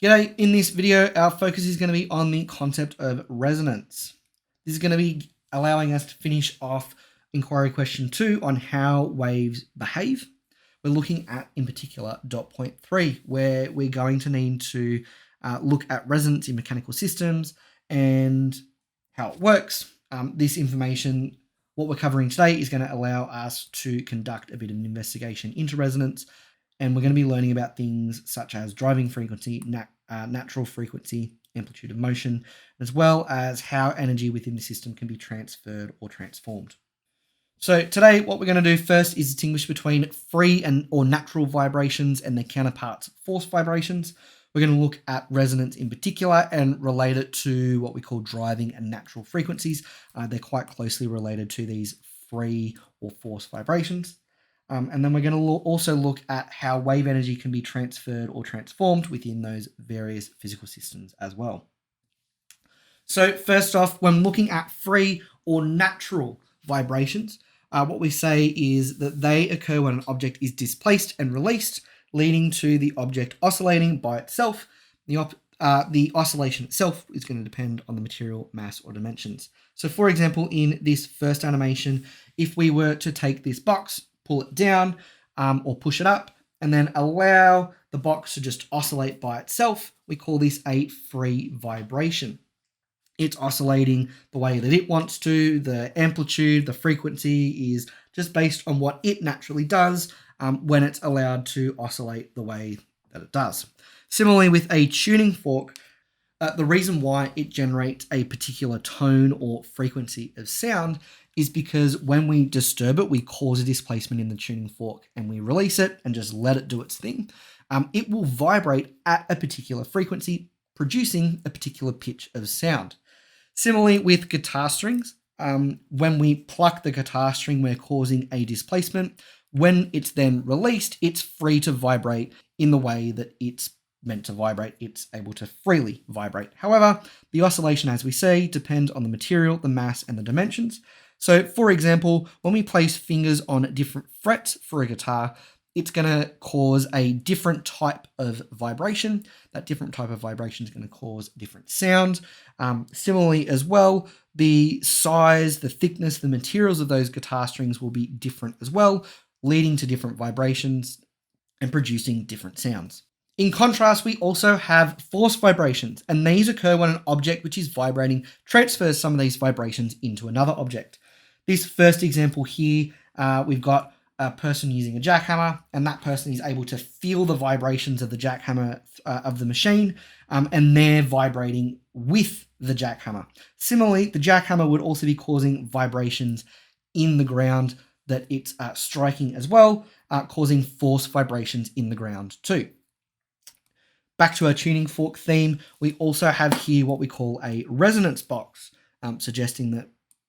G'day, in this video, our focus is going to be on the concept of resonance. This is going to be allowing us to finish off inquiry question 2 on how waves behave. We're looking at, in particular, dot point 3, where we're going to need to look at resonance in mechanical systems and how it works. This information, what we're covering today, is going to allow us to conduct a bit of an investigation into resonance. And we're going to be learning about things such as driving frequency, natural frequency, amplitude of motion, as well as how energy within the system can be transferred or transformed. So today, what we're going to do first is distinguish between free or natural vibrations and their counterparts, forced vibrations. We're going to look at resonance in particular and relate it to what we call driving and natural frequencies. They're quite closely related to these free or forced vibrations. And then we're going to also look at how wave energy can be transferred or transformed within those various physical systems as well. So first off, when looking at free or natural vibrations, what we say is that they occur when an object is displaced and released, leading to the object oscillating by itself. The oscillation itself is going to depend on the material, mass, or dimensions. So for example, in this first animation, if we were to take this box, pull it down or push it up, and then allow the box to just oscillate by itself, we call this a free vibration. It's oscillating the way that it wants to. The amplitude, the frequency is just based on what it naturally does when it's allowed to oscillate the way that it does. Similarly, with a tuning fork, the reason why it generates a particular tone or frequency of sound is because when we disturb it, we cause a displacement in the tuning fork and we release it and just let it do its thing. It will vibrate at a particular frequency, producing a particular pitch of sound. Similarly with guitar strings, when we pluck the guitar string, we're causing a displacement. When it's then released, it's free to vibrate in the way that it's meant to vibrate. It's able to freely vibrate. However, the oscillation, as we say, depends on the material, the mass, and the dimensions. So for example, when we place fingers on different frets for a guitar, it's going to cause a different type of vibration. That different type of vibration is going to cause different sounds. Similarly as well, the size, the thickness, the materials of those guitar strings will be different as well, leading to different vibrations and producing different sounds. In contrast, we also have forced vibrations, and these occur when an object which is vibrating transfers some of these vibrations into another object. This first example here, we've got a person using a jackhammer, and that person is able to feel the vibrations of the jackhammer of the machine, and they're vibrating with the jackhammer. Similarly, the jackhammer would also be causing vibrations in the ground that it's striking as well, causing force vibrations in the ground too. Back to our tuning fork theme, we also have here what we call a resonance box, suggesting that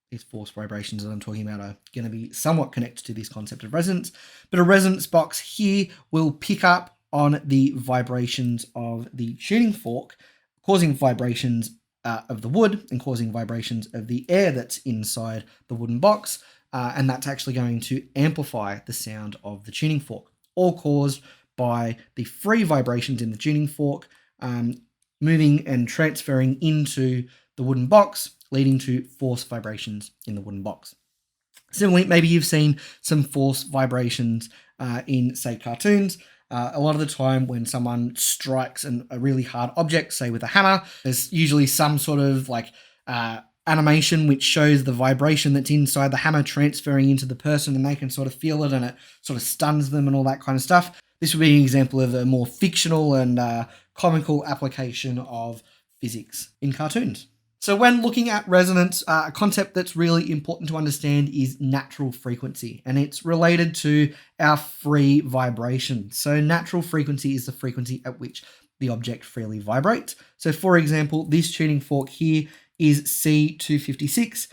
these force vibrations that I'm talking about are going to be somewhat connected to this concept of resonance. But a resonance box here will pick up on the vibrations of the tuning fork, causing vibrations of the wood and causing vibrations of the air that's inside the wooden box. And that's actually going to amplify the sound of the tuning fork, all caused by the free vibrations in the tuning fork moving and transferring into the wooden box, leading to force vibrations in the wooden box. Similarly, maybe you've seen some force vibrations in, say, cartoons. A lot of the time when someone strikes a really hard object, say with a hammer, there's usually some sort of animation which shows the vibration that's inside the hammer transferring into the person, and they can sort of feel it and it sort of stuns them and all that kind of stuff. This would be an example of a more fictional and comical application of physics in cartoons. So when looking at resonance, a concept that's really important to understand is natural frequency, and it's related to our free vibration. So natural frequency is the frequency at which the object freely vibrates. So for example, this tuning fork here is C256,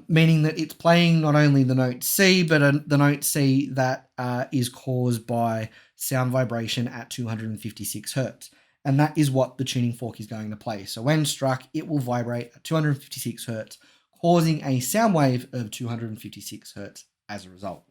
meaning that it's playing not only the note C, but the note C that is caused by sound vibration at 256 hertz. And that is what the tuning fork is going to play. So when struck, it will vibrate at 256 hertz, causing a sound wave of 256 hertz as a result.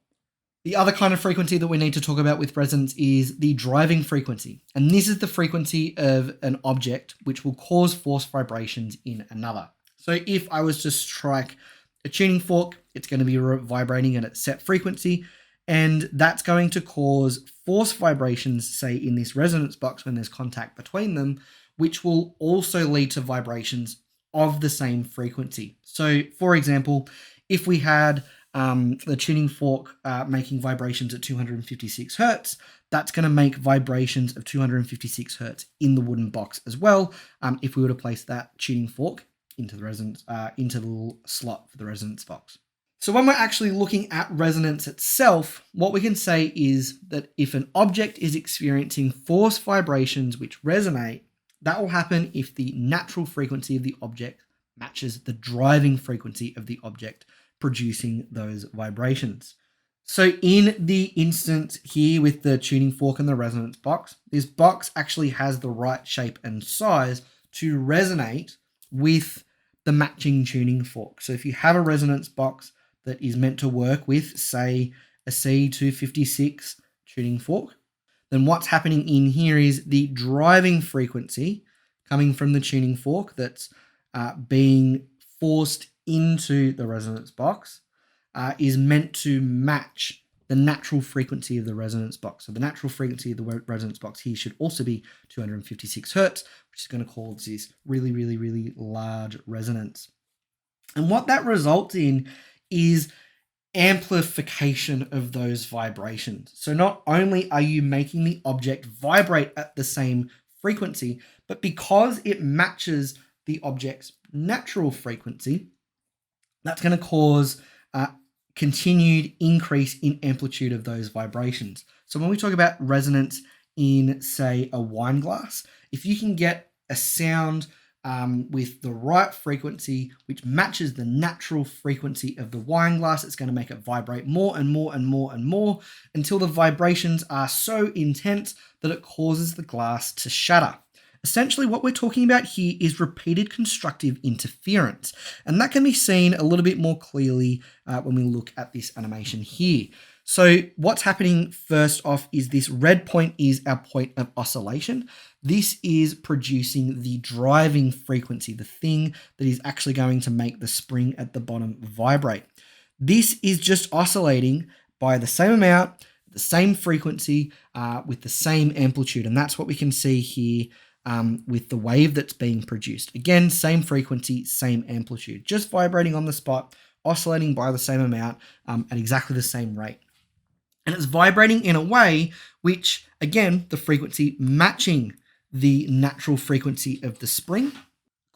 The other kind of frequency that we need to talk about with resonance is the driving frequency. And this is the frequency of an object which will cause force vibrations in another. So if I was to strike a tuning fork, it's going to be vibrating at a set frequency, and that's going to cause force vibrations, say in this resonance box when there's contact between them, which will also lead to vibrations of the same frequency. So for example, if we had the tuning fork making vibrations at 256 hertz, that's going to make vibrations of 256 hertz in the wooden box as well, if we were to place that tuning fork into the resonance, into the little slot for the resonance box. So when we're actually looking at resonance itself, what we can say is that if an object is experiencing force vibrations which resonate, that will happen if the natural frequency of the object matches the driving frequency of the object producing those vibrations. So in the instance here with the tuning fork and the resonance box, this box actually has the right shape and size to resonate with the matching tuning fork. So if you have a resonance box that is meant to work with, say, a C256 tuning fork, then what's happening in here is the driving frequency coming from the tuning fork that's being forced into the resonance box is meant to match the natural frequency of the resonance box. So the natural frequency of the resonance box here should also be 256 hertz, which is going to cause this really, really, really large resonance. And what that results in is amplification of those vibrations. So not only are you making the object vibrate at the same frequency, but because it matches the object's natural frequency, that's going to cause continued increase in amplitude of those vibrations. So when we talk about resonance in, say, a wine glass, if you can get a sound with the right frequency, which matches the natural frequency of the wine glass, it's going to make it vibrate more and more and more and more until the vibrations are so intense that it causes the glass to shatter. Essentially, what we're talking about here is repeated constructive interference, and that can be seen a little bit more clearly when we look at this animation here. So what's happening first off is this red point is our point of oscillation. This is producing the driving frequency, the thing that is actually going to make the spring at the bottom vibrate. This is just oscillating by the same amount, the same frequency, with the same amplitude, and that's what we can see here with the wave that's being produced. Again, same frequency, same amplitude, just vibrating on the spot, oscillating by the same amount at exactly the same rate. And it's vibrating in a way which, again, the frequency matching the natural frequency of the spring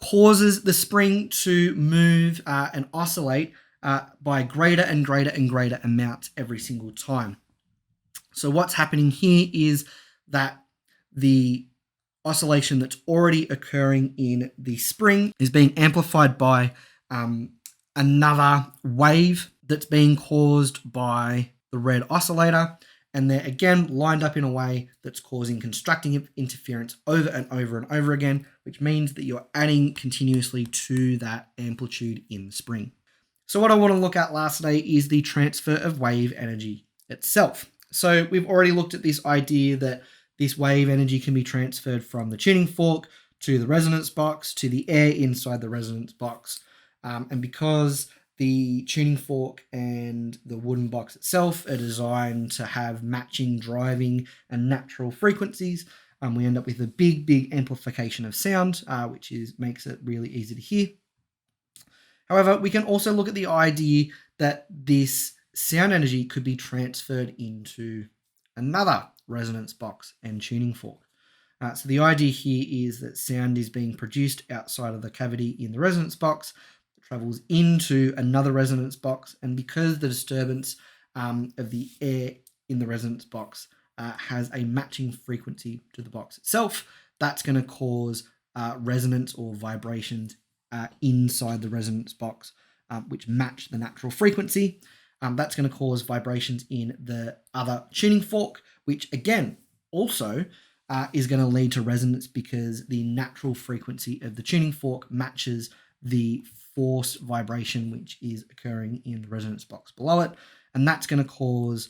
causes the spring to move and oscillate by greater and greater and greater amounts every single time. So what's happening here is that the oscillation that's already occurring in the spring is being amplified by another wave that's being caused by the red oscillator, and they're again lined up in a way that's causing constructive interference over and over and over again, which means that you're adding continuously to that amplitude in the spring. So what I want to look at lastly is the transfer of wave energy itself. So we've already looked at this idea that this wave energy can be transferred from the tuning fork to the resonance box to the air inside the resonance box. And because the tuning fork and the wooden box itself are designed to have matching driving and natural frequencies, we end up with a big, big amplification of sound, which makes it really easy to hear. However, we can also look at the idea that this sound energy could be transferred into another resonance box and tuning fork. So the idea here is that sound is being produced outside of the cavity in the resonance box, travels into another resonance box, and because the disturbance of the air in the resonance box has a matching frequency to the box itself, that's going to cause resonance or vibrations inside the resonance box, which match the natural frequency. That's going to cause vibrations in the other tuning fork, which again also is going to lead to resonance because the natural frequency of the tuning fork matches the force vibration which is occurring in the resonance box below it, and that's going to cause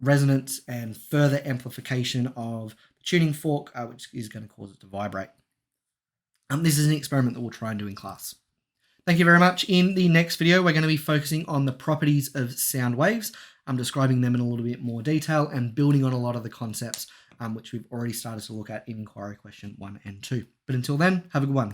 resonance and further amplification of the tuning fork, which is going to cause it to vibrate. This is an experiment that we'll try and do in class. Thank you very much. In the next video, we're going to be focusing on the properties of sound waves. I'm describing them in a little bit more detail and building on a lot of the concepts which we've already started to look at in inquiry question 1 and 2. But until then, have a good one.